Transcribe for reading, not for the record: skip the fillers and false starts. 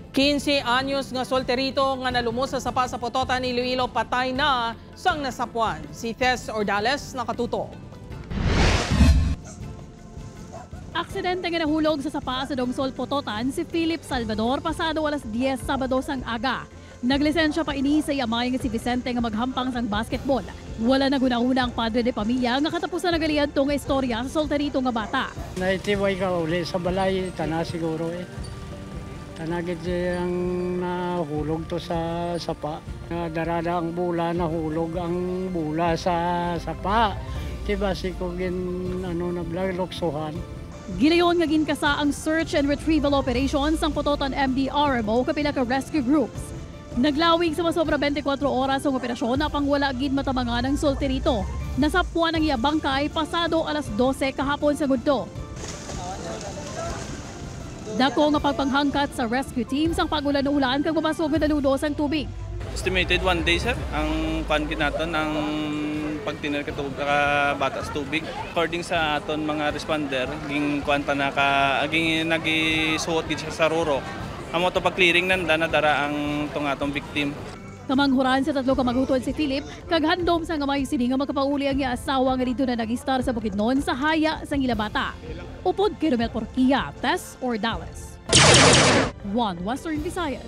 15 anyos nga solterito nga nalumos sa sapa sa Pototan, Iloilo patay na sang nasapuan. Si Tess Ordales nakatuto. Aksidente nga nahulog sa sapa sa Domsol, Pototan si Philip Salvador pasado alas 10 Sabado sang aga. Naglisensya pa ini sa yamay nga si Vicente nga maghampang sang basketball. Wala na gunahuna ang padre de pamilya nga katapusan na galiad tong istorya sa solterito nga bata. Naitiway ka uli sa balay, tana siguro Tanagid ang nahulog to sa sapa. Darada ang bula, nahulog ang bula sa sapa. Diba si Kugin naglagloksohan. Gilayon nga ginkasa ang search and retrieval operations ng Pototan MDRMO kapila ka rescue groups. Naglawig sa masobra 24 oras ang operasyon na pangwala gid matabangan ng solterito. Nasapuan ang iya bangkay pasado alas 12 kahapon sa gudto. Dako nga pagpanghangkat sa rescue teams ang pagulan-ulan kag mabasog nga daludos ang tubig. Estimated 1 day sir ang pangkit naton ang pagtinal ka bata sa tubig. According sa aton mga responder, ging kuanta na ka aging nagisuot gid sa ruro. Amo to pag-clearing nanda na dara ang tong atong victim. Kamanghuran sa tatlo kamagutod si Philip kag handom sa ngamay sini nga makapauli ang iya asawa nga dito na nag-star sa Bukidnon sa haya sang ila bata. Upod kay Romel Porquilla, Tess Ordales. One Western Visayas.